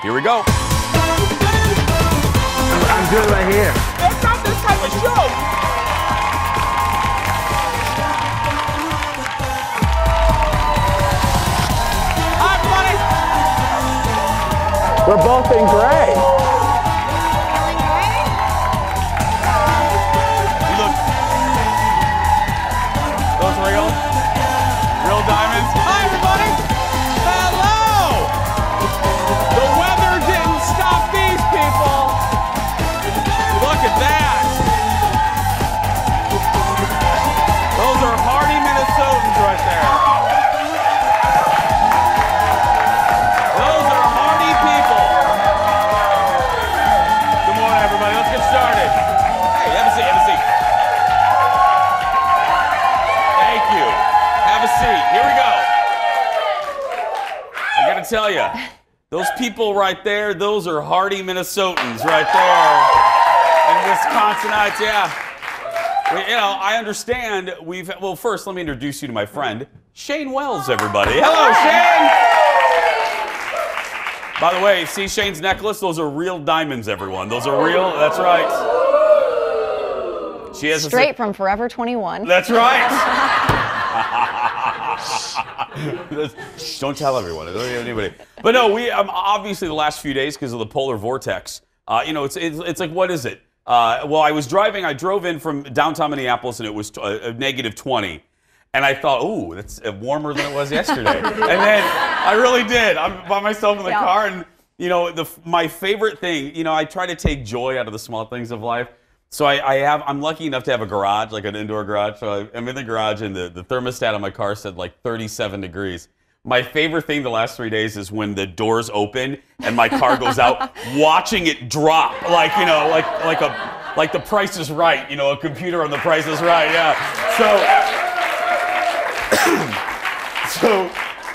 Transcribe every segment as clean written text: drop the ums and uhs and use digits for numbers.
Here we go. I'm good right here. It's not this type of show. Hi, buddy. We're both in gray. Those real diamonds. Hi, everybody. Hello. The weather didn't stop these people. Look at that. Those are hardy Minnesotans right there. Those are hardy people. Good morning, everybody. Let's get started. Hey, have a seat, have a seat. Thank you. Have a seat. Here we go. I gotta tell you, those people right there, those are hardy Minnesotans right there. And Wisconsinites, yeah. I understand well, first, let me introduce you to my friend, Shane Wells, everybody. Hello, Shane! By the way, see Shane's necklace? Those are real diamonds, everyone. Those are real, that's right. She has straight from Forever 21. That's right. Don't tell everyone. Don't tell anybody. But no, we obviously the last few days because of the polar vortex. It's like, what is it? Well, I drove in from downtown Minneapolis and it was negative 20. And I thought, ooh, that's warmer than it was yesterday. And then I really did. I'm by myself in the car and, my favorite thing, I try to take joy out of the small things of life. So I'm lucky enough to have a garage, like an indoor garage. So I'm in the garage and the thermostat on my car said like 37 degrees. My favorite thing the last 3 days is when the doors open and my car goes out, watching it drop, like The Price is Right, a computer on The Price is Right, yeah. So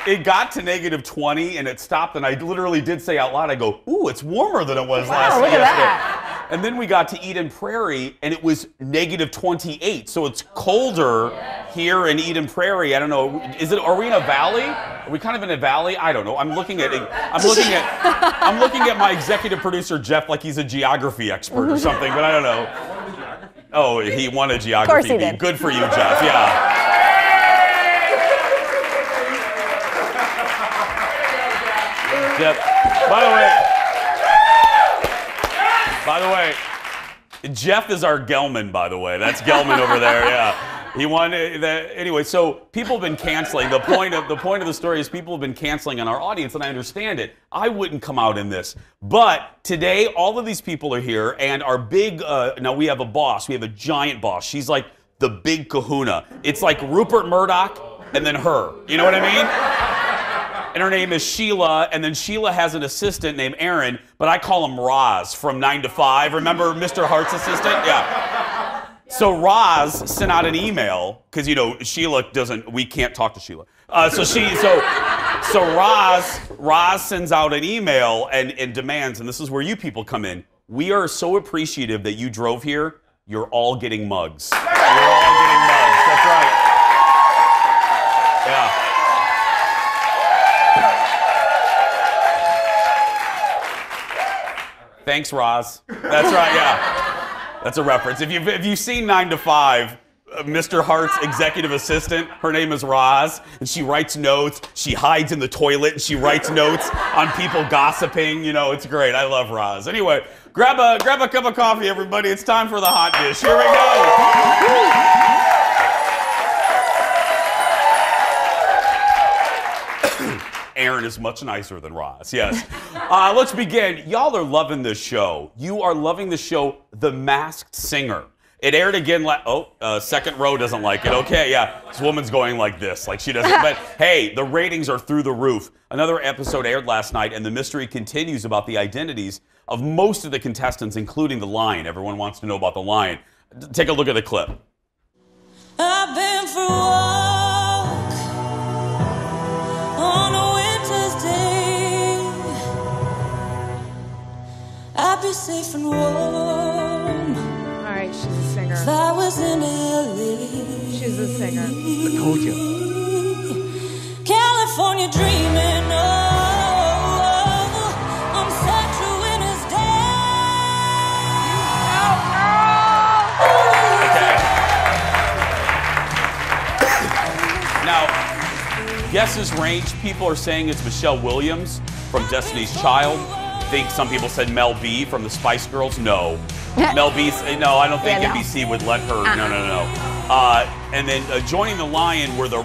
it got to negative 20 and it stopped, and I literally did say out loud, I go, ooh, it's warmer than it was last look at yesterday. that. And then we got to Eden Prairie, and it was negative 28. So it's colder here in Eden Prairie. I don't know. Are we in a valley? Are we kind of in a valley? I don't know. I'm looking at my executive producer Jeff like he's a geography expert or something, but I don't know. Oh, he won a geography. Of course he did. Good for you, Jeff. Yeah. Jeff. By the way, Jeff is our Gelman, by the way. That's Gelman over there, yeah. He won that. Anyway, so people have been canceling. The point of the story is people have been canceling on our audience, and I understand it. I wouldn't come out in this. But today, all of these people are here, and our big, now we have a boss. We have a giant boss. She's like the big kahuna. It's like Rupert Murdoch and then her. You know what I mean? And her name is Sheila, and then Sheila has an assistant named Aaron, but I call him Roz from 9 to 5. Remember Mr. Hart's assistant? Yeah. So Roz sent out an email, because, Sheila we can't talk to Sheila. So Roz sends out an email and demands, and this is where you people come in. We are so appreciative that you drove here. You're all getting mugs. You're all getting mugs. That's right. Yeah. Thanks, Roz. That's right, yeah. That's a reference. If you've seen 9 to 5, Mr. Hart's executive assistant, her name is Roz, and she writes notes. She hides in the toilet, and she writes notes on people gossiping. It's great. I love Roz. Anyway, grab a cup of coffee, everybody. It's time for the hot dish. Here we go. Aaron is much nicer than Roz, yes. Let's begin. Y'all are loving this show. You are loving the show, The Masked Singer. It aired again, second row doesn't like it. Okay, yeah, this woman's going like this, like she doesn't, but hey, the ratings are through the roof. Another episode aired last night, and the mystery continues about the identities of most of the contestants, including the lion. Everyone wants to know about the lion. Take a look at the clip. I've been for a walk on a winter's day. I'd be safe and warm. All right, she's a singer. If I was in LA. She's a singer. I told you. California dreaming. Oh, I'm Guesses range. People are saying it's Michelle Williams from Destiny's Child. I think some people said Mel B from the Spice Girls. No. Mel B's, no, I don't think NBC would let her. No. And then joining the lion were the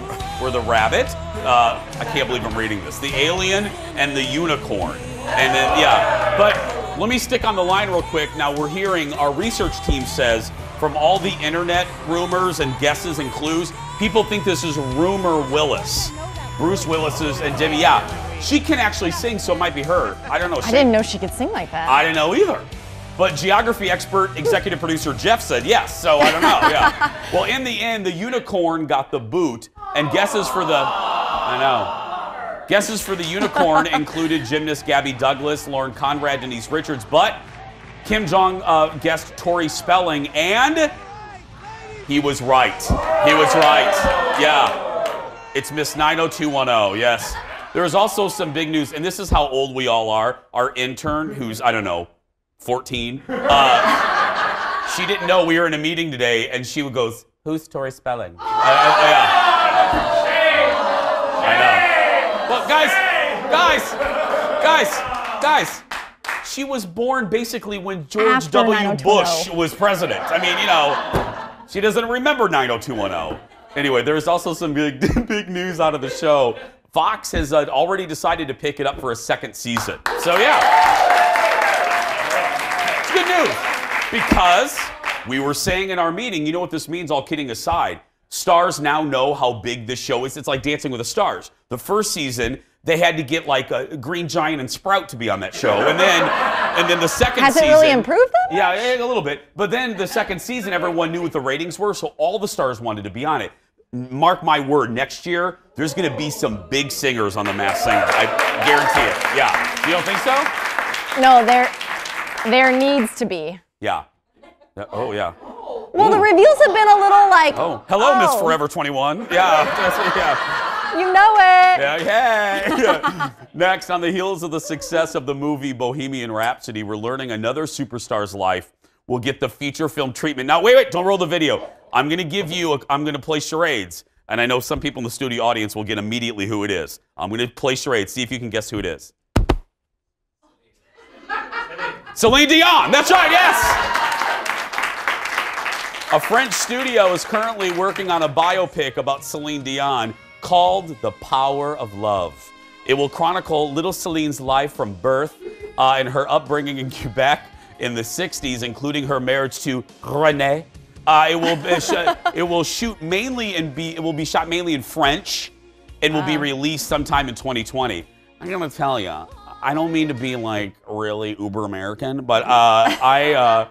rabbit. I can't believe I'm reading this. The alien and the unicorn. And then, yeah. But let me stick on the line real quick. Now, we're hearing, our research team says, from all the internet rumors and guesses and clues, people think this is Rumor Willis. Bruce Willis's and Demi. Yeah, she can actually sing, so it might be her. I don't know. I didn't know she could sing like that. I didn't know either. But geography expert, executive producer Jeff said yes, so I don't know. Yeah. Well, in the end, the unicorn got the boot, and guesses for the unicorn included gymnast Gabby Douglas, Lauren Conrad, Denise Richards, but Kim Jong guessed Tori Spelling, and he was right. He was right. Yeah. It's Miss 90210, yes. There is also some big news, and this is how old we all are. Our intern, who's, I don't know, 14, she didn't know we were in a meeting today, and she goes, "Who's Tori Spelling?" Yeah. I know. Well, guys, she was born basically when George After W. Bush 90210. was president. I mean, she doesn't remember 90210. Anyway, there's also some big news out of the show. Fox has already decided to pick it up for a second season. So, yeah. It's good news. Because we were saying in our meeting, you know what this means, all kidding aside, stars now know how big this show is. It's like Dancing with the Stars. The first season, they had to get like a Green Giant and Sprout to be on that show. And then the second season... Has it really improved that much? Yeah, a little bit. But then the second season, everyone knew what the ratings were, so all the stars wanted to be on it. Mark my word, next year, there's going to be some big singers on The Masked Singer. I guarantee it. Yeah. You don't think so? No, there needs to be. Yeah. Oh, yeah. Well, the reviews have been a little like... Oh, hello, Miss Forever 21. Yeah. Yeah. You know it. Yeah. Next, on the heels of the success of the movie Bohemian Rhapsody, we're learning another superstar's life will get the feature film treatment. Now, wait, don't roll the video. I'm going to play charades. And I know some people in the studio audience will get immediately who it is. I'm going to play charades. See if you can guess who it is. Celine Dion. That's right, yes. A French studio is currently working on a biopic about Celine Dion called The Power of Love. It will chronicle little Celine's life from birth and her upbringing in Quebec in the 60s, including her marriage to René. It will be shot mainly in French and will be released sometime in 2020. I'm gonna tell you, I don't mean to be like really uber American, but I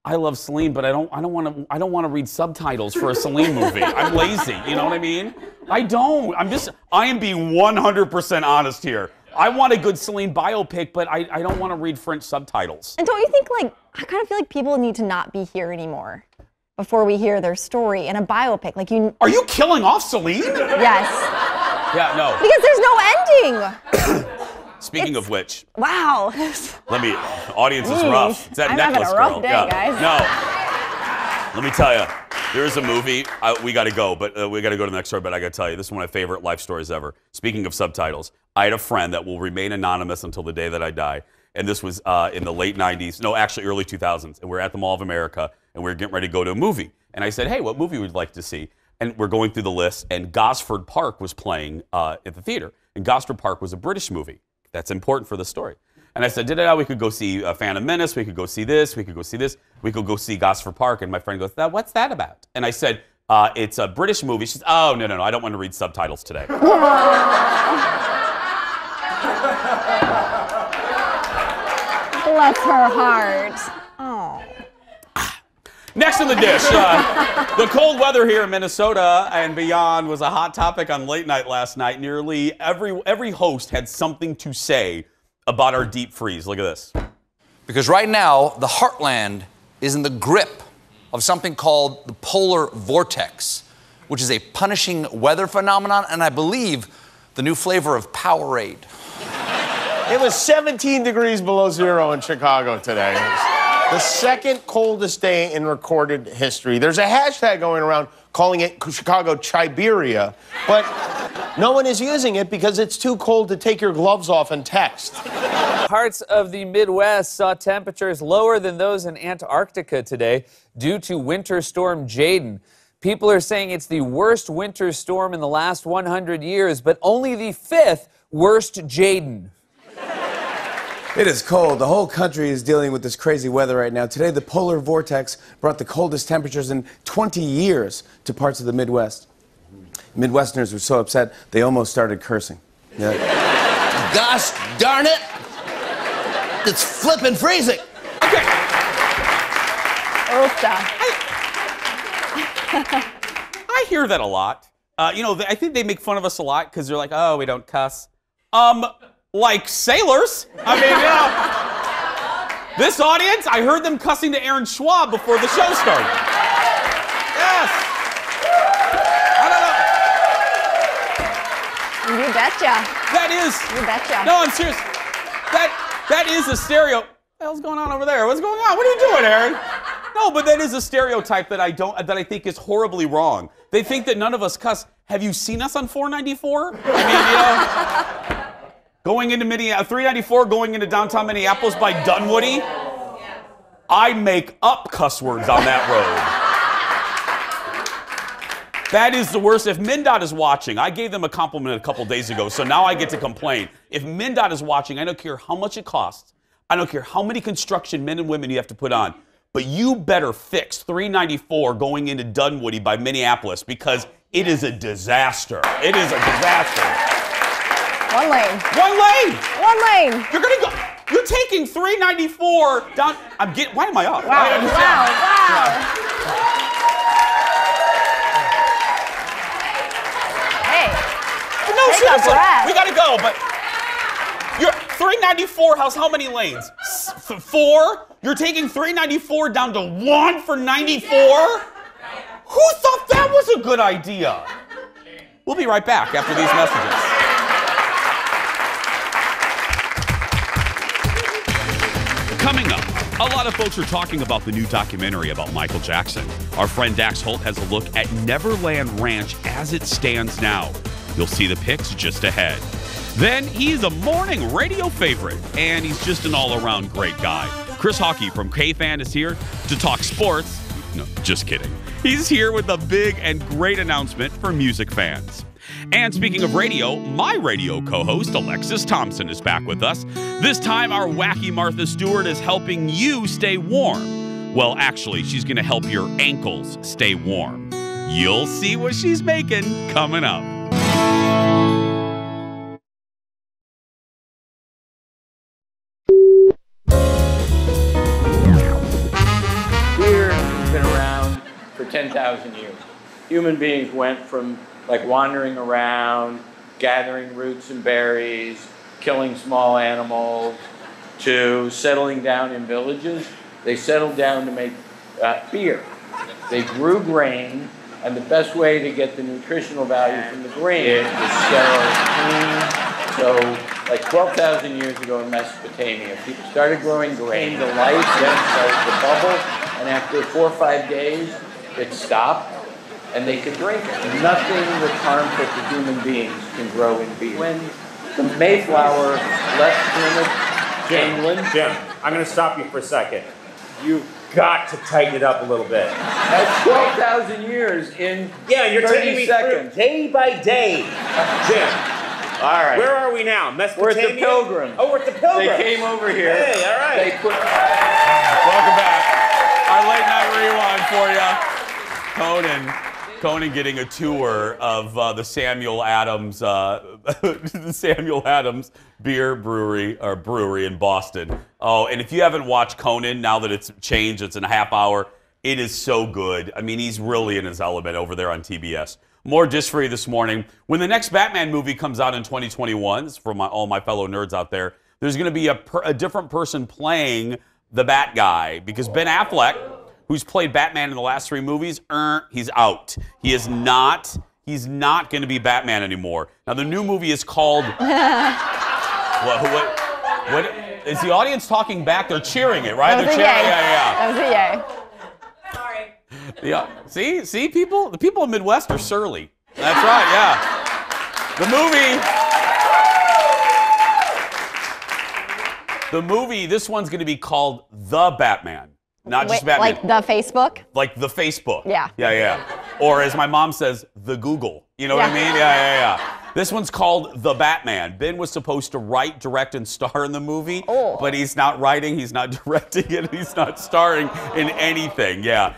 love Celine, but I don't want to read subtitles for a Celine movie. I'm lazy, you know what I mean? I am being 100% honest here. I want a good Celine biopic, but I don't want to read French subtitles. And don't you think, like, I kind of feel like people need to not be here anymore before we hear their story in a biopic? Like, Are you killing off Celine? Yes. Yeah, no. Because there's no ending. Speaking of which. Wow. Audience is rough. It's that I'm necklace having a rough girl. day, Yeah. guys. No. Let me tell you, there's a movie. We got to go, but we got to go to the next story. But I got to tell you, this is one of my favorite life stories ever. Speaking of subtitles, I had a friend that will remain anonymous until the day that I die. And this was in the late 90s. No, actually early 2000s. And we're at the Mall of America, and we're getting ready to go to a movie. And I said, hey, what movie would you like to see? And we're going through the list, and Gosford Park was playing at the theater. And Gosford Park was a British movie. That's important for the story. And I said, we could go see Phantom Menace, we could go see this, we could go see this, we could go see Gosford Park. And my friend goes, what's that about? And I said, it's a British movie. She says, oh, no, I don't want to read subtitles today. Bless her heart. Oh. Next in the dish, the cold weather here in Minnesota and beyond was a hot topic on late night last night. Nearly every host had something to say about our deep freeze. Look at this. Because right now, the heartland is in the grip of something called the polar vortex, which is a punishing weather phenomenon, and I believe the new flavor of Powerade. It was 17 degrees below zero in Chicago today. It was the second coldest day in recorded history. There's a hashtag going around calling it Chicago Chiberia, but No one is using it because it's too cold to take your gloves off and text. Parts of the Midwest saw temperatures lower than those in Antarctica today due to Winter Storm Jayden. People are saying it's the worst winter storm in the last 100 years, but only the 5th worst Jayden. It is cold. The whole country is dealing with this crazy weather right now. Today, the polar vortex brought the coldest temperatures in 20 years to parts of the Midwest. Midwesterners were so upset, they almost started cursing. Yeah. Gosh darn it! It's flippin' freezing! Okay. I hear that a lot. I think they make fun of us a lot because they're like, oh, we don't cuss. Like sailors. I mean, this audience, I heard them cussing to Aaron Schwab before the show started. Yes. I don't know. You betcha. That is. You betcha. No, I'm serious. That is a stereo. What the hell's going on over there? What's going on? What are you doing, Aaron? No, but that is a stereotype that I think is horribly wrong. They think that none of us cuss. Have you seen us on 494? I mean, going into 394, going into downtown Minneapolis by Dunwoody, I make up cuss words on that road. That is the worst. If MnDOT is watching, I gave them a compliment a couple days ago, so now I get to complain. If MnDOT is watching, I don't care how much it costs. I don't care how many construction men and women you have to put on, but you better fix 394 going into Dunwoody by Minneapolis because it is a disaster. It is a disaster. One lane. One lane. One lane. You're taking 394 down. Why am I up? Wow. Wow. Hey. No, Take a seriously. breath. We gotta go, but you're 394 has how many lanes? 4? You're taking 394 down to 1 for 94? Who thought that was a good idea? We'll be right back after these messages. Coming up, a lot of folks are talking about the new documentary about Michael Jackson. Our friend Dax Holt has a look at Neverland Ranch as it stands now. You'll see the pics just ahead. Then he's a morning radio favorite, and he's just an all-around great guy. Chris Hawkey from K-Fan is here to talk sports. No, just kidding. He's here with a big and great announcement for music fans. And speaking of radio, my radio co-host, Alexis Thompson, is back with us. This time, our wacky Martha Stewart is helping you stay warm. Well, actually, she's going to help your ankles stay warm. You'll see what she's making coming up. Beer has been around for 10,000 years. Human beings went from wandering around, gathering roots and berries, killing small animals, to settling down in villages. They settled down to make beer. They grew grain, and the best way to get the nutritional value from the grain is to sterile it clean. So, 12,000 years ago in Mesopotamia, people started growing grain to life, then it started to bubble, and after 4 or 5 days, it stopped, and they could drink it. Nothing that's harmful to human beings can grow in beer. When the Mayflower left Plymouth, England... Jim, I'm going to stop you for a second. You've got to tighten it up a little bit. That's 12,000 years in you're 30 taking me seconds. through day by day. Jim, all right. Where are we now? Mesopotamia? We're at the Pilgrims. Oh, we're at the Pilgrims. They came over here. Hey, all right. Welcome back. Our late night rewind for you. Conan getting a tour of the Samuel Adams beer brewery in Boston. Oh, and if you haven't watched Conan, now that it's changed, it's in a half hour, it is so good. I mean, he's really in his element over there on TBS. More just for you this morning. When the next Batman movie comes out in 2021, this is for all my fellow nerds out there, there's going to be a different person playing the Bat Guy, because Ben Affleck, who's played Batman in the last 3 movies, he's out. He's not going to be Batman anymore. Now, the new movie is called... What? Is the audience talking back? They're cheering it, right? They're cheering. Yeah. That was a yay. Yeah. See, people? The people in Midwest are surly. That's right, yeah. The movie, this one's going to be called The Batman. Not just Batman. Like the Facebook? Like the Facebook. Yeah. Yeah. Or as my mom says, the Google. You know what I mean? Yeah. This one's called The Batman. Ben was supposed to write, direct, and star in the movie, but he's not writing, he's not directing it, he's not starring in anything. Yeah.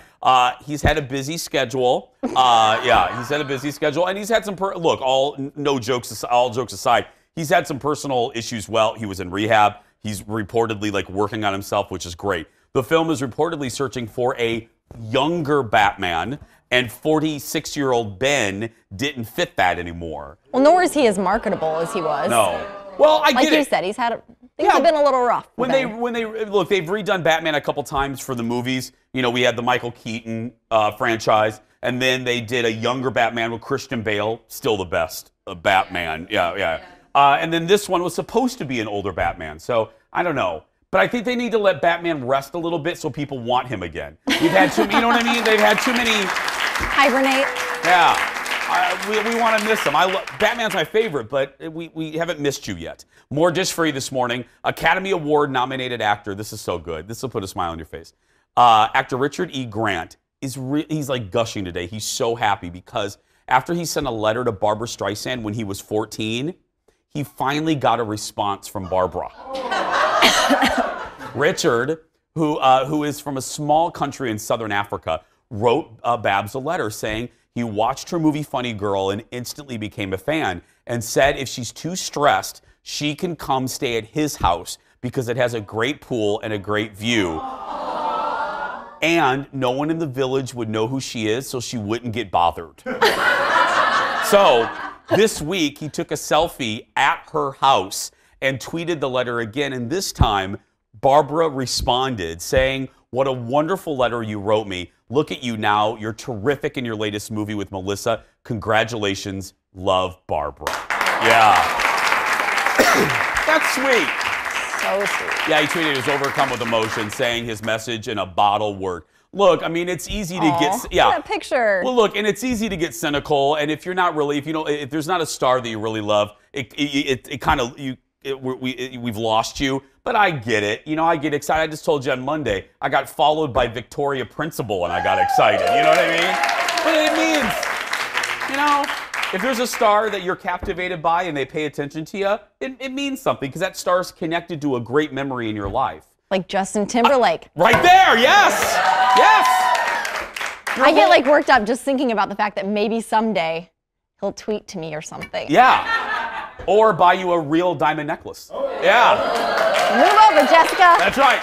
He's had a busy schedule. He's had a busy schedule, and he's had some all jokes aside, he's had some personal issues. Well, he was in rehab. He's reportedly working on himself, which is great. The film is reportedly searching for a younger Batman, and 46-year-old Ben didn't fit that anymore. Well, nor is he as marketable as he was. No. Well, I get it. Like you said, things have been a little rough. When they look, they've redone Batman a couple times for the movies. You know, we had the Michael Keaton franchise, and then they did a younger Batman with Christian Bale, still the best Batman. Yeah. And then this one was supposed to be an older Batman. So I don't know. But I think they need to let Batman rest a little bit so people want him again. We've had too many, you know what I mean? They've had too many. Hibernate. Yeah. We want to miss him. Batman's my favorite, but we haven't missed you yet. More Dish for you this morning. Academy Award nominated actor. This is so good. This will put a smile on your face. Actor Richard E. Grant he's gushing today. He's so happy because after he sent a letter to Barbra Streisand when he was 14, he finally got a response from Barbara. Richard, who is from a small country in southern Africa, wrote Babs a letter saying he watched her movie Funny Girl and instantly became a fan and said if she's too stressed, she can come stay at his house because it has a great pool and a great view. And no one in the village would know who she is, so she wouldn't get bothered. So this week, he took a selfie at her house and tweeted the letter again, and this time, Barbara responded saying, "What a wonderful letter you wrote me. Look at you now. You're terrific in your latest movie with Melissa. Congratulations. Love, Barbara." Yeah. That's sweet. So sweet. Yeah, he tweeted he was overcome with emotion, saying his message in a bottle word. Look, I mean, it's easy to get. Yeah. Look at that picture. Well, look, and it's easy to get cynical, and if you're not really, if there's not a star that you really love, we've lost you. But I get it. You know, I get excited. I just told you on Monday, I got followed by Victoria Principal, and I got excited. You know what I mean? But it means, if there's a star that you're captivated by and they pay attention to you, it means something because that star's connected to a great memory in your life. Like Justin Timberlake. Right there, yes! Yes! I get worked up just thinking about the fact that maybe someday he'll tweet to me or something. Yeah. Or buy you a real diamond necklace. Yeah. Move over, Jessica. That's right.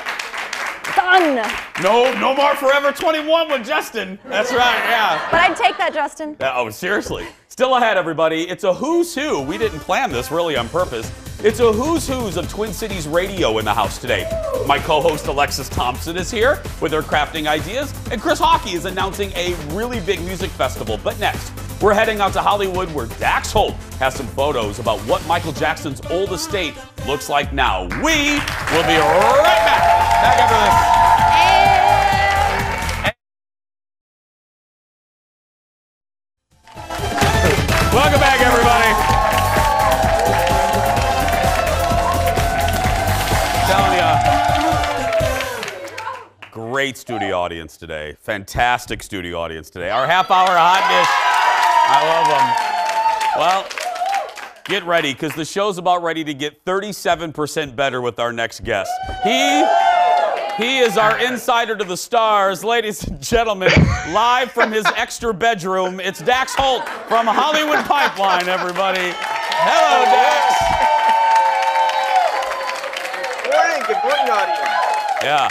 Done. No more Forever 21 with Justin. That's right, yeah. But I'd take that, Justin. Oh, seriously. Still ahead, everybody. It's a who's who. We didn't plan this really on purpose. It's a who's who's of Twin Cities radio in the house today. My co-host Alexis Thompson is here with her crafting ideas, and Chris Hawkey is announcing a really big music festival. But next, we're heading out to Hollywood where Dax Holt has some photos about what Michael Jackson's old estate looks like now. We will be right back. Back after this. Welcome back, everybody. Great studio audience today. Fantastic studio audience today. Our half-hour hot dish. I love them. Well, get ready, because the show's about ready to get 37% better with our next guest. He is our insider to the stars. Ladies and gentlemen, live from his extra bedroom, it's Dax Holt from Hollywood Pipeline, everybody. Hello, Dax. Good morning, audience. Yeah.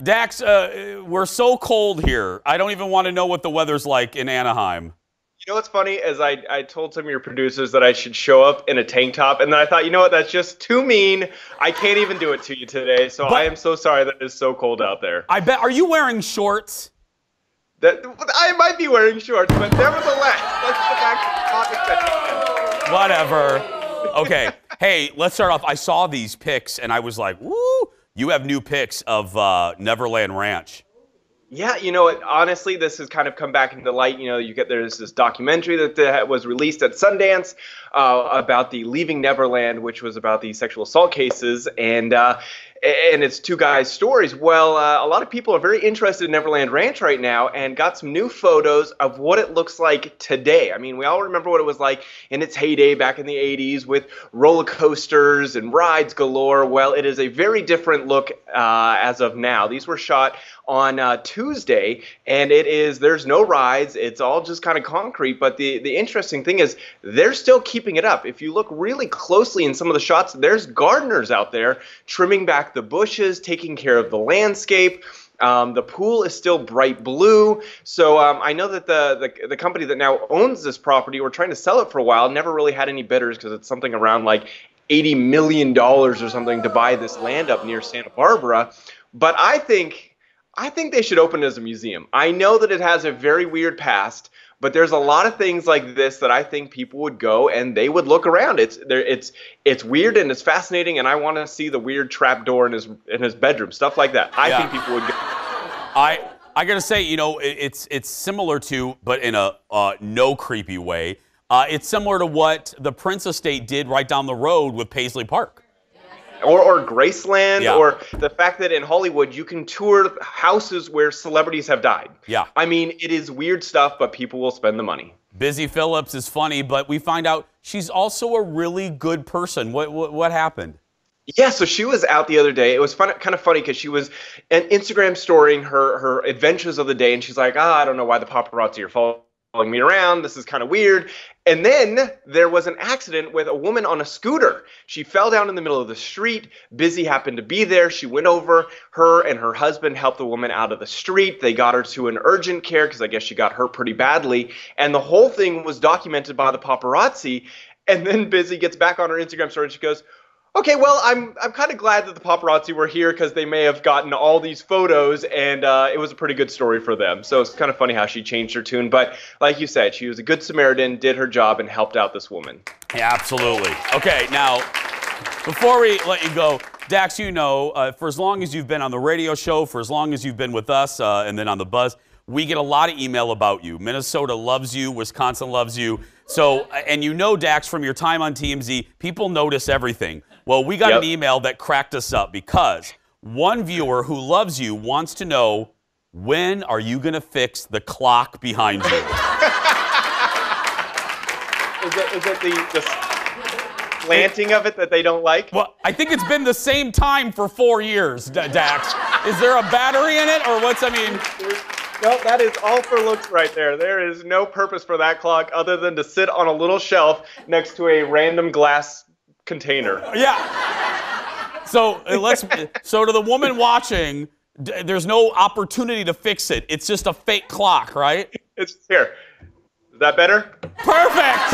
Dax, we're so cold here. I don't even want to know what the weather's like in Anaheim. You know what's funny is I told some of your producers that I should show up in a tank top, and then I thought, you know what, that's just too mean. I can't even do it to you today, so I am so sorry that it's so cold out there. I bet. Are you wearing shorts? I might be wearing shorts, but nevertheless, let's get back to the topic. Whatever. Okay. Hey, let's start off. I saw these pics, and I was like, woo. You have new pics of Neverland Ranch. Yeah, you know, honestly, this has kind of come back into light. You know, there's this documentary that was released at Sundance. about the Leaving Neverland, which was about the sexual assault cases, and it's two guys' stories. Well, a lot of people are very interested in Neverland Ranch right now and got some new photos of what it looks like today. I mean, we all remember what it was like in its heyday back in the 80s with roller coasters and rides galore. Well, it is a very different look as of now. These were shot on Tuesday, and there's no rides. It's all just kind of concrete, but the interesting thing is they're still keeping it up. If you look really closely in some of the shots, there's gardeners out there trimming back the bushes, taking care of the landscape. The pool is still bright blue. So I know that the company that now owns this property, or trying to sell it for a while, never really had any bidders because it's something around like $80 million or something to buy this land up near Santa Barbara. But I think they should open it as a museum. I know that it has a very weird past, but there's a lot of things like this that I think people would go and they would look around. It's weird and it's fascinating, and I want to see the weird trap door in his bedroom, stuff like that. I think people would go. I gotta say, it's similar to, but in a no creepy way. It's similar to what the Prince Estate did right down the road with Paisley Park. Or Graceland, or the fact that in Hollywood you can tour houses where celebrities have died. Yeah. I mean, it is weird stuff, but people will spend the money. Busy Phillips is funny, but we find out she's also a really good person. What happened? Yeah, so she was out the other day. It was kind of funny because she was an Instagram storying her adventures of the day, and she's like, I don't know why the paparazzi are following me around. This is kind of weird. And then there was an accident with a woman on a scooter. She fell down in the middle of the street. Busy happened to be there. She went over. Her and her husband helped the woman out of the street. They got her to an urgent care because I guess she got hurt pretty badly. And the whole thing was documented by the paparazzi. And then Busy gets back on her Instagram story and she goes, okay, well, I'm kind of glad that the paparazzi were here because they may have gotten all these photos, and it was a pretty good story for them. So it's kind of funny how she changed her tune. But like you said, she was a good Samaritan, did her job, and helped out this woman. Yeah, absolutely. Okay, now, before we let you go, Dax, for as long as you've been on the radio show, for as long as you've been with us, and then on The Buzz, we get a lot of email about you. Minnesota loves you. Wisconsin loves you. So, and Dax, from your time on TMZ, people notice everything. Well, we got an email that cracked us up because one viewer who loves you wants to know, when are you going to fix the clock behind you? Is it the slanting of it that they don't like? Well, I think it's been the same time for 4 years, Dax. Is there a battery in it, or No, that is all for looks right there. There is no purpose for that clock other than to sit on a little shelf next to a random glass container. Yeah. So so to the woman watching, there's no opportunity to fix it. It's just a fake clock, right? It's here. Is that better? Perfect.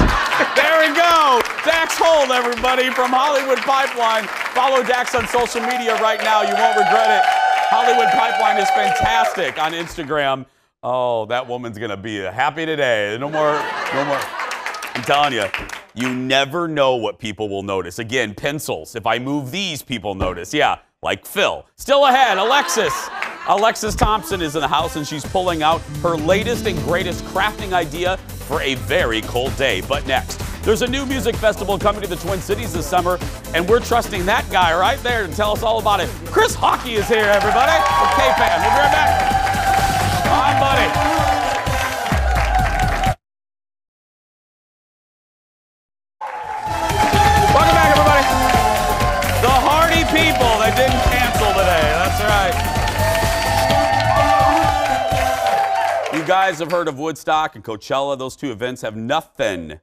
There we go. Dax Holt, everybody, from Hollywood Pipeline. Follow Dax on social media right now. You won't regret it. Hollywood Pipeline is fantastic on Instagram. Oh, that woman's going to be happy today. No more. I'm telling you, you never know what people will notice. Again, pencils. If I move these, people notice. Yeah, like Phil. Still ahead, Alexis Thompson is in the house, and she's pulling out her latest and greatest crafting idea for a very cold day. But next, there's a new music festival coming to the Twin Cities this summer, and we're trusting that guy right there to tell us all about it. Chris Hawkey is here, everybody, from K-Fan. We'll be right back. Come on, buddy. Welcome back, everybody. The hardy people that didn't cancel today. That's right. You guys have heard of Woodstock and Coachella. Those two events have nothing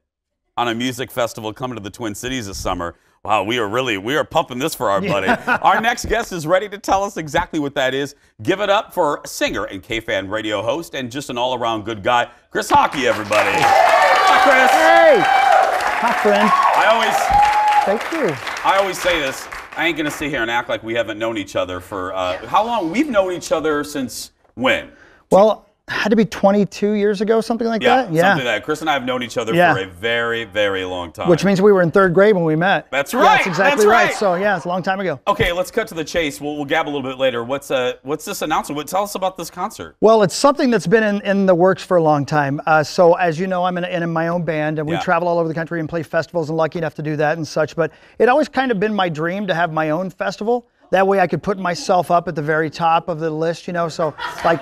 on a music festival coming to the Twin Cities this summer. Wow, we are pumping this for our buddy. Our next guest is ready to tell us exactly what that is. Give it up for singer and K-Fan radio host and just an all-around good guy, Chris Hawkey, everybody. Hi, Chris. Hey. Hi, friend. Thank you. I always say this. I ain't going to sit here and act like we haven't known each other for how long? We've known each other since when? Well, Had to be 22 years ago, something like Yeah, that. Yeah, something like that. Chris and I have known each other for a very, very long time. which means we were in 3rd grade when we met. That's right. Yeah, that's exactly That's right. right. So yeah, it's a long time ago. Okay, let's cut to the chase. We'll gab a little bit later. What's this announcement? Tell us about this concert. Well, it's something that's been in the works for a long time. So as you know, I'm in my own band, and we travel all over the country and play festivals, and lucky enough to do that and such. But it always kind of been my dream to have my own festival. That way I could put myself up at the very top of the list, you know, so like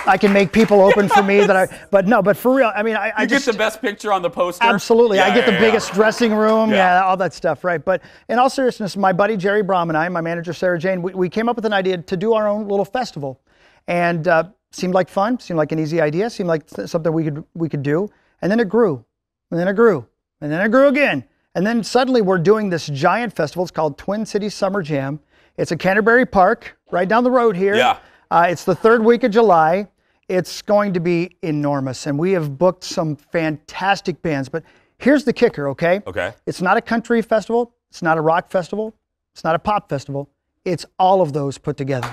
I can make people open for me but for real, I mean, I get the best picture on the poster. Absolutely. I get the biggest dressing room, all that stuff, right? But in all seriousness, my buddy Jerry Brom and I, my manager Sarah Jane, we came up with an idea to do our own little festival. And seemed like fun, seemed like an easy idea, seemed like something we could do. And then it grew, and then it grew, and then it grew again. And then suddenly we're doing this giant festival. It's called Twin Cities Summer Jam. It's at Canterbury Park, right down the road here. Yeah. It's the 3rd week of July. It's going to be enormous, and we have booked some fantastic bands. But here's the kicker, okay? Okay. It's not a country festival. It's not a rock festival. It's not a pop festival. It's all of those put together.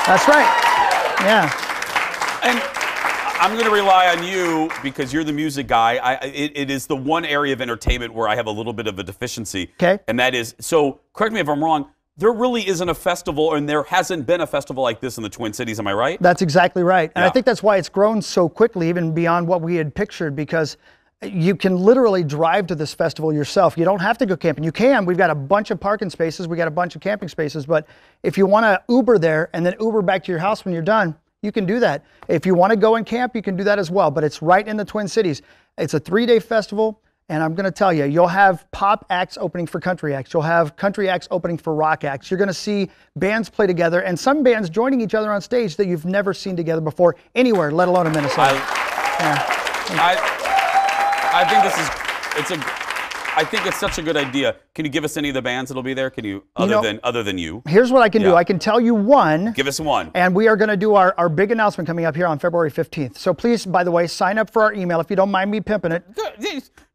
That's right. Yeah. And I'm going to rely on you because you're the music guy. It is the one area of entertainment where I have a little bit of a deficiency. Okay. And that is, so correct me if I'm wrong, there really isn't a festival, and there hasn't been a festival like this in the Twin Cities. Am I right? That's exactly right. And I think that's why it's grown so quickly, even beyond what we had pictured, because you can literally drive to this festival yourself. You don't have to go camping. You can. We've got a bunch of parking spaces. We got a bunch of camping spaces. But if you want to Uber there and then Uber back to your house when you're done, you can do that. If you want to go and camp, you can do that as well. But it's right in the Twin Cities. It's a 3-day festival. And I'm going to tell you, you'll have pop acts opening for country acts. You'll have country acts opening for rock acts. You're going to see bands play together, and some bands joining each other on stage that you've never seen together before anywhere, let alone in Minnesota. I think I think it's such a good idea. Can you give us any of the bands that'll be there? Can you, other than you? Here's what I can do. I can tell you one. Give us one. And we are going to do our big announcement coming up here on February 15th. So please, by the way, sign up for our email if you don't mind me pimping it.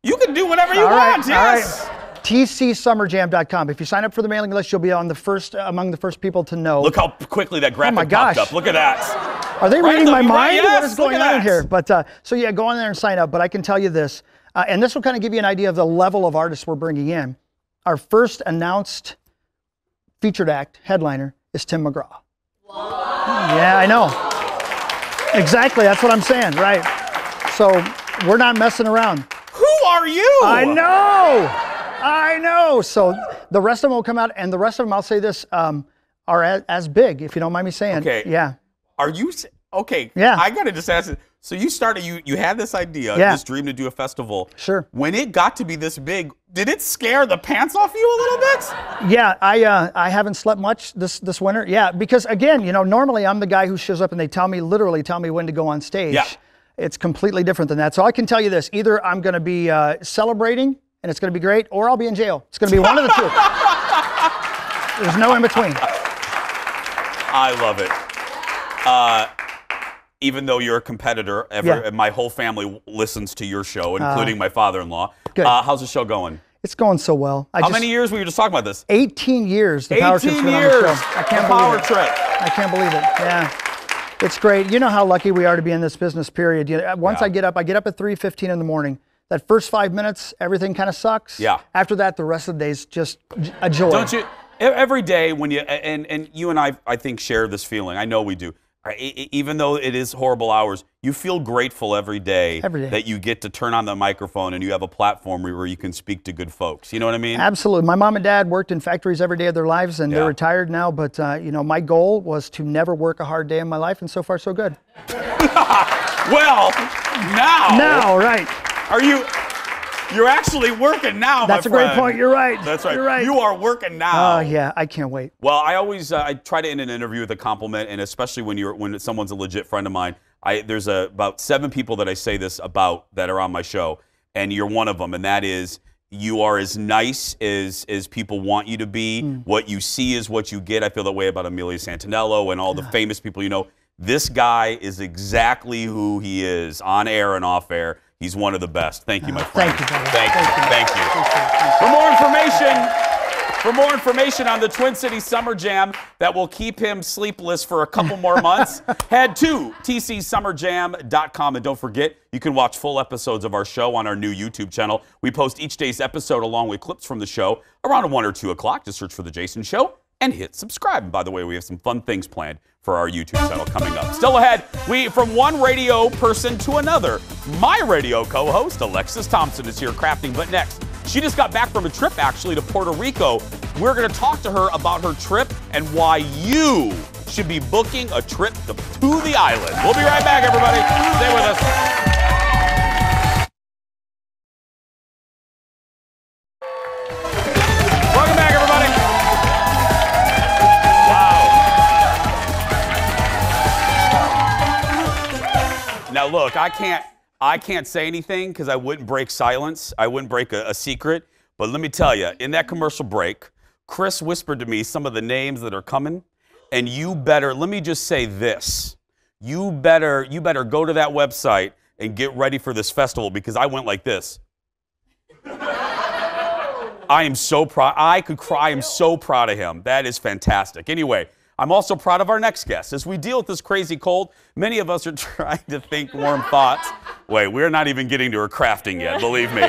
You can do whatever you want. Yes. All right. TCSummerJam.com. If you sign up for the mailing list, you'll be on among the first people to know. Look how quickly that graphic popped up. Look at that. Are they reading my mind? Yes, what is going on here? But so yeah, go on there and sign up. But I can tell you this, and this will kind of give you an idea of the level of artists we're bringing in. Our first announced featured act, headliner, is Tim McGraw. Wow. Yeah, I know. Exactly, that's what I'm saying, right? So we're not messing around. Who are you? I know. So the rest of them will come out, and the rest of them, I'll say this, are as big, if you don't mind me saying. Okay. Yeah. Are you, okay. Yeah. I got to just ask you. So you started, you had this idea, this dream to do a festival. Sure. When it got to be this big, did it scare the pants off you a little bit? Yeah, I haven't slept much this winter. Yeah, because again, normally I'm the guy who shows up and they literally tell me when to go on stage. Yeah. It's completely different than that. So I can tell you this, either I'm going to be celebrating and it's going to be great, or I'll be in jail. It's going to be one of the two. There's no in between. I love it. Even though you're a competitor, my whole family listens to your show, including my father-in-law. Good. How's the show going? It's going so well. How many years were you just talking about this? 18 years. The Power Trip's been on the show. I can't believe it. I can't believe it. Yeah. It's great. You know how lucky we are to be in this business period. Once I get up at 3:15 in the morning. That first 5 minutes, everything kind of sucks. Yeah. After that, the rest of the day's just a joy. Don't you? Every day when you, and you and I think share this feeling. I know we do. Even though it is horrible hours, you feel grateful every day that you get to turn on the microphone and you have a platform where you can speak to good folks. You know what I mean? Absolutely. My mom and dad worked in factories every day of their lives, and they're retired now. But my goal was to never work a hard day in my life, and so far so good. Well, now, right? You're actually working now, That's my a great friend. point. You're right. That's right. You're right. You are working now. Oh yeah, I can't wait. Well, I always I try to end an interview with a compliment, and especially when someone's a legit friend of mine. There's about 7 people that I say this about that are on my show, and you're one of them, and that is you are as nice as people want you to be. What you see is what you get. I feel that way about Amelia Santinello and all the famous people you know. This guy is exactly who he is, on air and off air. He's one of the best. Thank you, my friend. Thank you, brother. Thank you. For more information, For more information on the Twin Cities Summer Jam that will keep him sleepless for a couple more months, head to tcsummerjam.com. And don't forget, you can watch full episodes of our show on our new YouTube channel. We post each day's episode along with clips from the show around 1 or 2 o'clock. Just search for The Jason Show and hit subscribe. And by the way, we have some fun things planned for our YouTube channel coming up. Still ahead, from one radio person to another, my radio co-host, Alexis Thompson, is here crafting. But next, she just got back from a trip, actually, to Puerto Rico. We're going to talk to her about her trip and why you should be booking a trip to the island. We'll be right back, everybody. Stay with us. Welcome back, everybody. Wow. Now, look, I can't say anything because I wouldn't break silence. I wouldn't break a secret. But let me tell you, in that commercial break, Chris whispered to me some of the names that are coming. And you better, let me just say this. You better go to that website and get ready for this festival because I went like this. I am so proud. I could cry. I am so proud of him. That is fantastic. Anyway, I'm also proud of our next guest. As we deal with this crazy cold, many of us are trying to think warm thoughts. Wait, we're not even getting to her crafting yet, believe me.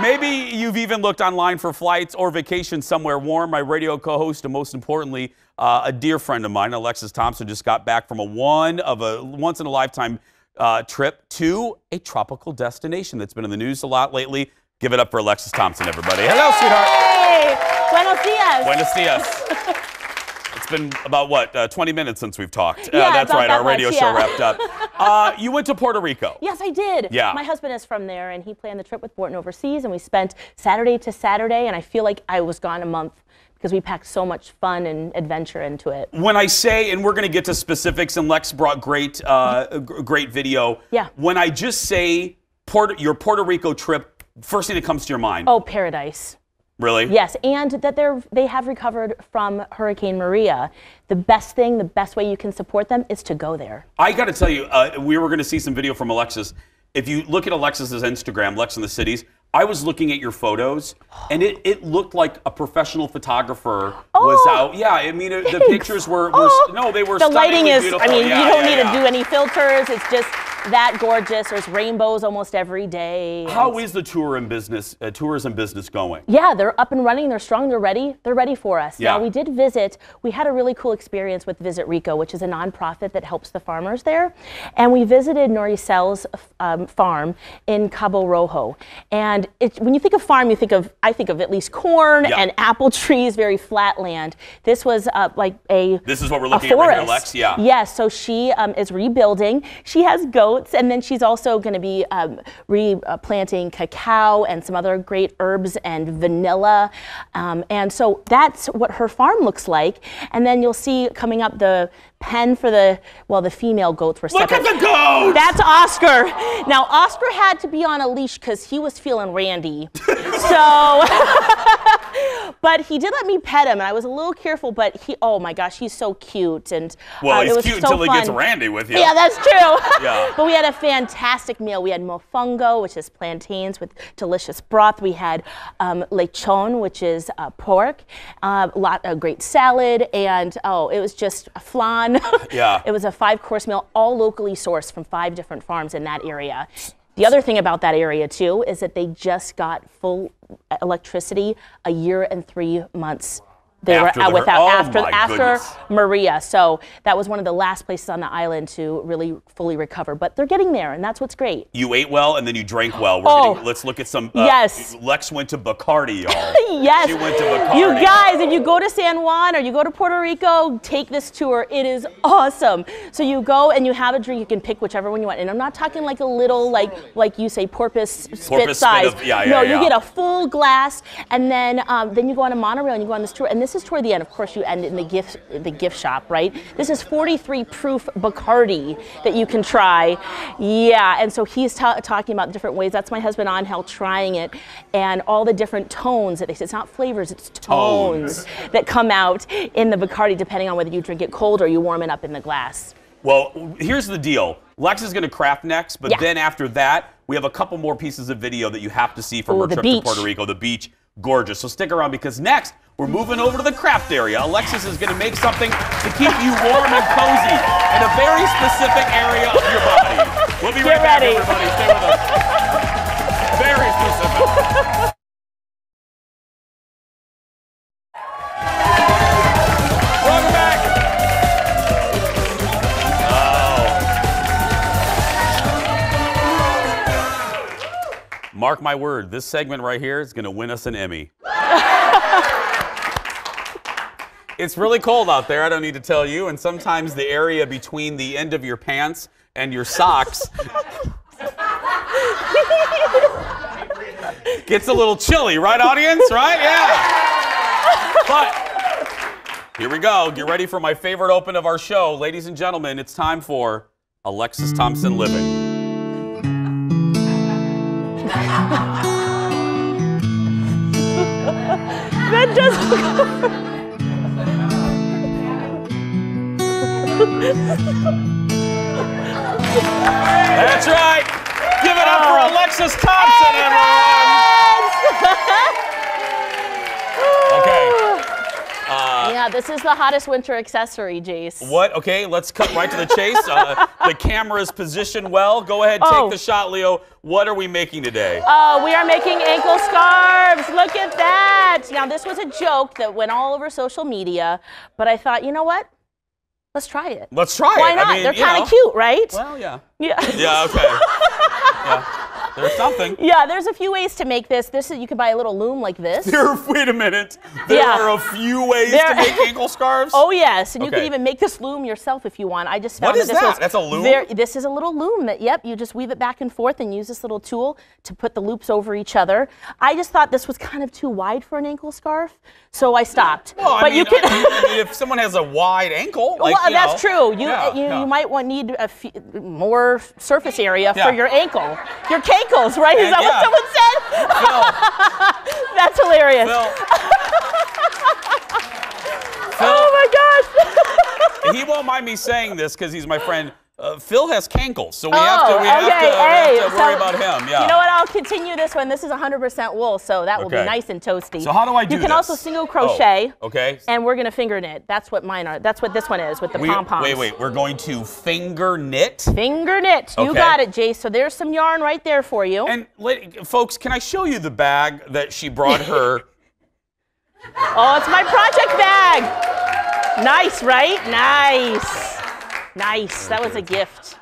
Maybe you've even looked online for flights or vacations somewhere warm. My radio co-host, and most importantly, a dear friend of mine, Alexis Thompson, just got back from a once-in-a-lifetime trip to a tropical destination that's been in the news a lot lately. Give it up for Alexis Thompson, everybody. Hello, sweetheart. Hey, buenos dias. Buenos dias. It's been about, 20 minutes since we've talked. Yeah, that's right, our radio show yeah. wrapped up. You went to Puerto Rico. Yes, I did. Yeah. My husband is from there, and he planned the trip with Borton Overseas, and we spent Saturday to Saturday, and I feel like I was gone a month because we packed so much fun and adventure into it. When I say, and we're going to get to specifics, and Lex brought great video. Yeah. When I just say your Puerto Rico trip, first thing that comes to your mind. Oh, paradise. Really? Yes, and that they have recovered from Hurricane Maria. The best way you can support them is to go there. I got to tell you, we were going to see some video from Alexis. If you look at Alexis's Instagram, Lex in the Cities, I was looking at your photos, and it looked like a professional photographer was out. Yeah, I mean, the pictures were no, they were the lighting is, beautiful. I mean, you don't need to do any filters. It's just that gorgeous. There's rainbows almost every day. How is the tourism business going? Yeah, they're up and running. They're strong. They're ready. They're ready for us. Yeah. Now, we had a really cool experience with Visit Rico, which is a nonprofit that helps the farmers there. And we visited Noricel's farm in Cabo Rojo. And when you think of farm, I think of at least corn and apple trees, very flat land. This was This is what we're looking at right here, Lex. Yeah. Yes, so she is rebuilding. She has goats, and then she's also going to be replanting cacao and some other great herbs and vanilla. And so that's what her farm looks like. And then you'll see coming up the pen for the female goats were separate. Look at the goats! That's Oscar. Now, Oscar had to be on a leash because he was feeling randy. So, but he did let me pet him, and I was a little careful, but oh my gosh, he's so cute. And he's it was cute so until he gets randy with you. Yeah, that's true. Yeah. But we had a fantastic meal. We had mofongo, which is plantains with delicious broth. We had lechon, which is pork, a great salad, and it was just a flan. Yeah. It was a 5-course meal, all locally sourced from 5 different farms in that area. The other thing about that area, too, is that they just got full electricity a year and 3 months. They after Maria. So that was one of the last places on the island to really fully recover. But they're getting there, and that's what's great. You ate well, and then you drank well. Let's look at some. Yes. Lex went to Bacardi, y'all. Yes. She went to Bacardi. You guys, if you go to San Juan or you go to Puerto Rico, take this tour. It is awesome. So you go and you have a drink. You can pick whichever one you want. And I'm not talking like a little, like you say, porpoise spit size. No, you get a full glass, and then you go on a monorail and you go on this tour. And this is toward the end. Of course, you end in the gift shop, right? This is 43 proof Bacardi that you can try. Yeah, and so he's talking about different ways. That's my husband Angel trying it, and all the different tones that they say. It's not flavors, it's tones that come out in the Bacardi, depending on whether you drink it cold or you warm it up in the glass. Well, here's the deal. Lex is going to craft next, but then after that, we have a couple more pieces of video that you have to see from our trip to Puerto Rico. The beach, gorgeous. So stick around because next, we're moving over to the craft area. Alexis is going to make something to keep you warm and cozy in a very specific area of your body. We'll be right back, everybody. Stay with us. Very specific. Welcome back. Oh. Mark my word, this segment right here is going to win us an Emmy. It's really cold out there, I don't need to tell you, and sometimes the area between the end of your pants and your socks gets a little chilly, right, audience? Right? Yeah. But here we go. Get ready for my favorite open of our show. Ladies and gentlemen, it's time for Alexis Thompson Living. That doesn't. That's right. Give it up for Alexis Thompson, everyone. Okay. Yeah, this is the hottest winter accessory, Jace. What? Okay, let's cut right to the chase. The camera is positioned well. Go ahead, take the shot, Leo. What are we making today? We are making ankle scarves. Look at that. Now, this was a joke that went all over social media, but I thought, you know what? Let's try it. Let's try it. Why not? I mean, they're kind of cute, right? Well, yeah. Yeah. Yeah, okay. Yeah. There's something. Yeah, there's a few ways to make this. You could buy a little loom like this. Wait a minute. There are a few ways to make ankle scarves? Oh, yes. And you can even make this loom yourself if you want. I just found What is that? That's a loom? This is a little loom that, you just weave it back and forth and use this little tool to put the loops over each other. I just thought this was kind of too wide for an ankle scarf, so I stopped. Well, I mean, if someone has a wide ankle, like, well, that's true. You might need more surface area for your ankle. Your cankles, right? Is that what someone said? That's hilarious. Oh my gosh. He won't mind me saying this because he's my friend. Phil has cankles, so we have to worry about him. Yeah. You know what? I'll continue this one. This is 100% wool, so that will be nice and toasty. So how do I do this? You can also single crochet. Oh, okay. And we're gonna finger knit. That's what mine are. That's what this one is with the pom-poms. Wait. We're going to finger knit? Finger knit. You got it, Jace. So there's some yarn right there for you. And folks, can I show you the bag that she brought her? Oh, it's my project bag. Nice, right? Nice. Nice. That was a gift.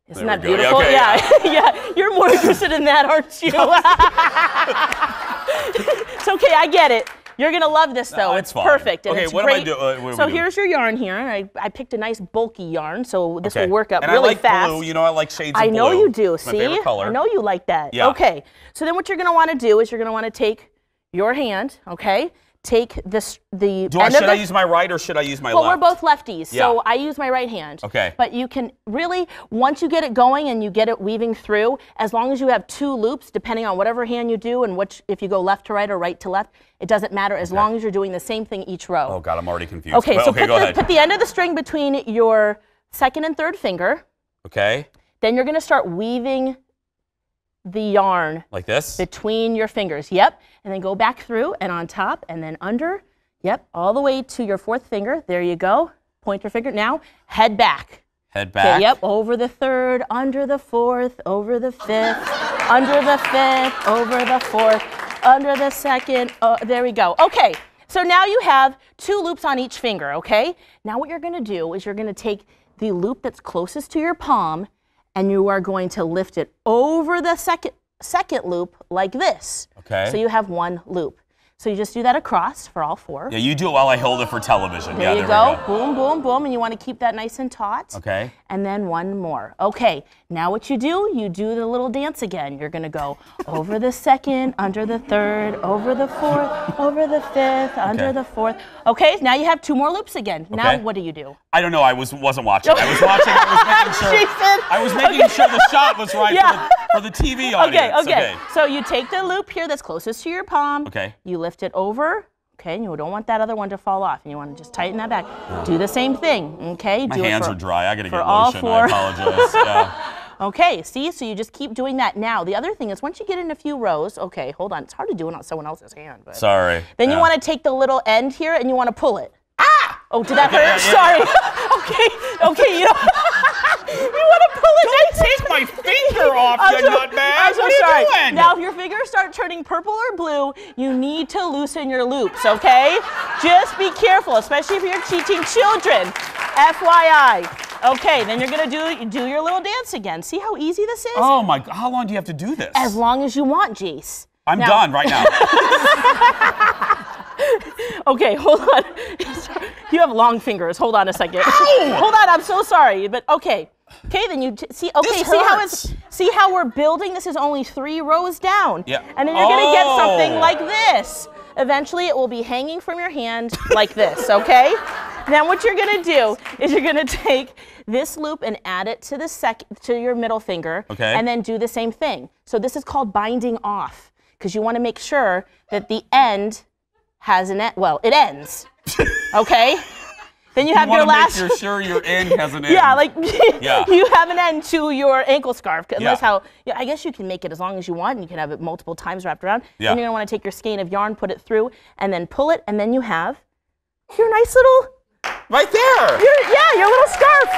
Isn't that beautiful? Okay, yeah. You're more interested in that, aren't you? It's okay. I get it. You're going to love this, though. It's perfect. And it's what great. am I doing? So here's your yarn here. I picked a nice bulky yarn, so this will work up really fast. I like blue. You know I like shades of blue. I know you do. It's my favorite color. I know you like that. Yeah. Okay. So then what you're going to want to do is you're going to want to take your hand, okay? Take should I use my right or should I use my left? Well, we're both lefties, so I use my right hand. Okay. But you can really, once you get it going and you get it weaving through, as long as you have 2 loops, depending on whatever hand you do and if you go left to right or right to left, it doesn't matter as long as you're doing the same thing each row. Oh God, I'm already confused. Okay, so go ahead. put the end of the string between your second and third finger. Okay. Then you're going to start weaving the yarn like this between your fingers. Yep. And then go back through and on top and then under. Yep. All the way to your 4th finger. There you go. Pointer finger. Now head back. Head back. Okay, yep. Over the 3rd, under the 4th, over the 5th, under the 5th, over the 4th, under the 2nd. There we go. Okay. So now you have 2 loops on each finger. Okay. Now what you're going to do is you're going to take the loop that's closest to your palm and you are going to lift it over the second loop like this. Okay. So you have 1 loop. So you just do that across for all 4. Yeah, you do it while I hold it for television. There you go. Boom, boom, boom. And you want to keep that nice and taut. Okay. And then 1 more. Okay. Now what you do the little dance again. You're going to go over the 2nd, under the 3rd, over the 4th, over the 5th, under the 4th. Okay. Now you have 2 more loops again. Now what do? I don't know. I wasn't watching. I was watching. I was making sure the shot was right for the TV audience. Okay. So you take the loop here that's closest to your palm. Okay. You lift it over. Okay, and you don't want that other one to fall off, and you want to just tighten that back. Do the same thing, okay? My hands are dry. I gotta get all lotion. 4. I apologize. Okay, see, so you just keep doing that. Now, the other thing is once you get in a few rows, okay, hold on, it's hard to do it on someone else's hand. But Sorry. Then you want to take the little end here and you want to pull it. Ah! Oh, did that hurt? Sorry. Okay, you know. You want to pull it. Don't take my finger off, you nutbag. I'm so what are you sorry. doing? Now, if your fingers start turning purple or blue, you need to loosen your loops, okay? Just be careful, especially if you're teaching children. FYI. Okay, then you're gonna do your little dance again. See how easy this is? Oh my God, how long do you have to do this? As long as you want, Jace. I'm done right now. Okay, hold on. You have long fingers. Hold on a second. Hold on, I'm so sorry, but okay. Okay, then you see. Okay, see how we're building. This is only 3 rows down. Yeah. And then you're gonna get something like this. Eventually, it will be hanging from your hand like this. Okay. Then what you're gonna do is you're gonna take this loop and add it to your middle finger. Okay. And then do the same thing. So this is called binding off because you want to make sure that the end has an end. Well, it ends. Okay. Then you have your last. Make sure your end has an end. Yeah, like Yeah. you have an end to your ankle scarf. Unless Yeah. I guess you can make it as long as you want, and you can have it multiple times wrapped around. Yeah. Then you're gonna want to take your skein of yarn, put it through, and then pull it, and then you have your nice little. Right there. Your little scarf.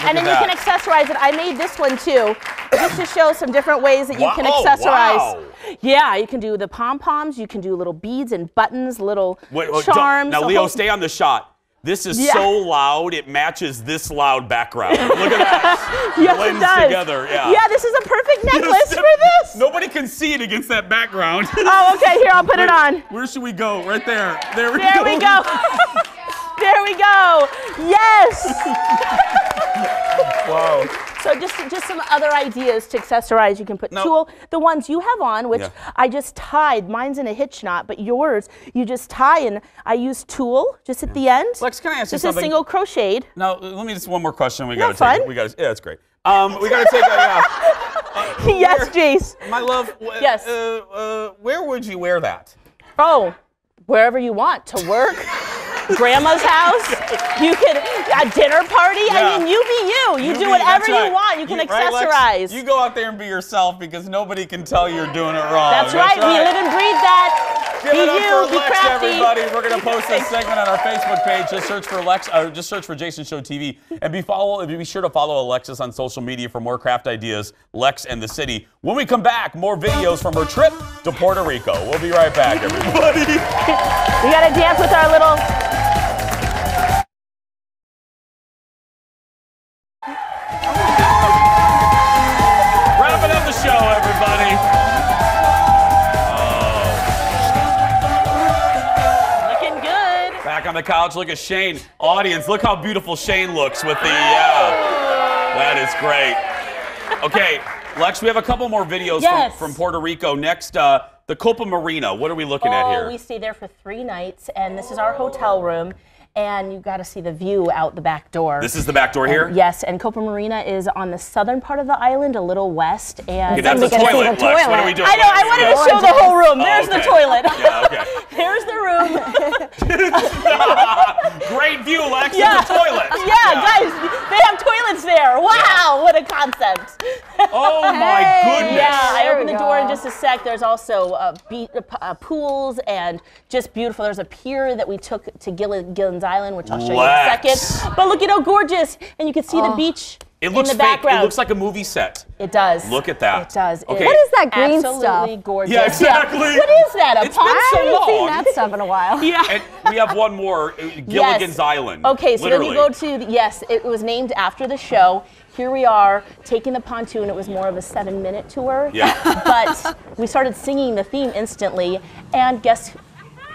And then at you can accessorize it. I made this one too, just to show some different ways that you can accessorize. Wow. Yeah, you can do the pom-poms, you can do little beads and buttons, little Wait, charms. now, Leo, stay on the shot. This is so loud, it matches this loud background. Look at that. Yes, Blends it does. together. Yeah. Yeah, this is a perfect necklace for this. Nobody can see it against that background. Oh, okay, here, I'll put it on. Where should we go? Right there. There we There go. we go. There we go. Yes. Wow. So just some other ideas to accessorize. You can put tulle, the ones you have on, which I just tied. Mine's in a hitch knot, but yours, you just tie, and I use tulle just at the end. Lex, can I ask you just something? a single crocheted. Now, let me just one more question. We No, got to take. fun. We got. Yeah, it's great. We got to take a. Yes, Jace. My love. Yes. Where would you wear that? Oh, wherever you want. To work. Grandma's house. You could a dinner party. I mean, you be you. You do whatever you want. You can accessorize. Right, Lex? You go out there and be yourself because nobody can tell you're doing it wrong. That's right. We live and breathe that. Give be it up you. for Be Lex, crafty. everybody. We're gonna post this segment on our Facebook page. Just search for Lex. Just search for Jason Show TV, and be sure to follow Alexis on social media for more craft ideas. Lex and the City. When we come back, more videos from her trip to Puerto Rico. We'll be right back, everybody. We gotta dance with our little. Wrapping up the show, everybody. Looking good. Back on the couch, look at Shane. Audience, look how beautiful Shane looks with the, that is great. Okay, Lex, we have a couple more videos from Puerto Rico. Next, the Copa Marina. What are we looking at here? We stay there for 3 nights, and this is our hotel room. And you got to see the view out the back door. This is the back door here? Yes, and Copa Marina is on the southern part of the island, a little west. And okay, that's the toilet, Lex. What are we doing? I know, I wanted to show the whole room. There's the toilet. Yeah, okay. There's the room. Great view, Lex. Yeah. It's a toilet. Yeah, guys, they have toilets there. Wow, what a concept. Oh, my goodness. Yeah, I opened the door in just a sec. There's also pools and just beautiful. There's a pier that we took to Gilligan's Island, which I'll show you in a second. But look at how gorgeous. And you can see the beach It looks in the fake. background. It looks like a movie set. It does. Look at that. It does. Okay. What is that green Absolutely stuff? gorgeous. Yeah, exactly. Yeah. What is that? A It's been pond? so I haven't long. seen that stuff in a while. Yeah. And we have one more, Gilligan's Island. Okay, so literally. then you go to, yes, it was named after the show. Here we are, taking the pontoon. It was more of a 7-minute tour. Yeah. But we started singing the theme instantly, and guess what?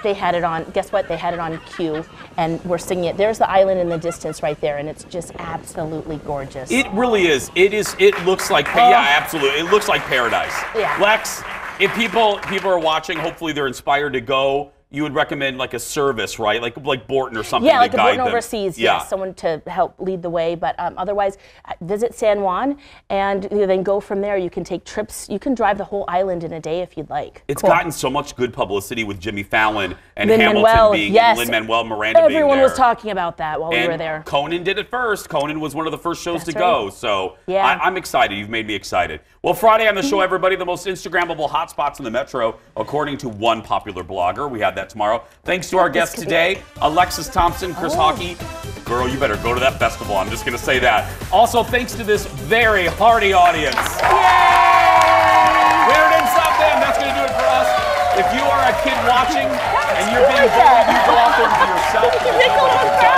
They had it on cue, and we're singing it. There's the island in the distance right there, and it's just absolutely gorgeous. It really is. It looks like, yeah, absolutely. It looks like paradise. Yeah. Lex, if people are watching, hopefully they're inspired to go you would recommend like a service, right? Like Borton or something. Yeah, like to a guide Borton them. overseas. Yeah. Yes, someone to help lead the way. But otherwise, visit San Juan and then go from there. You can take trips. You can drive the whole island in a day if you'd like. It's gotten so much good publicity with Jimmy Fallon and Lin-Manuel, Hamilton being yes. Lin-Manuel Miranda being there. Everyone was talking about that while we were there. Conan did it first. Conan was one of the first shows That's to go. right. So Yeah. I'm excited. You've made me excited. Well, Friday on the show, everybody, the most Instagrammable hotspots in the metro, according to one popular blogger. We have that tomorrow. Thanks to our guests today, Alexis Thompson, Chris Hawkey. Girl, you better go to that festival. I'm just going to say that. Also, thanks to this very hearty audience. Weird and something. That's going to do it for us. If you are a kid watching and you're being bullied, you go out there and be yourself.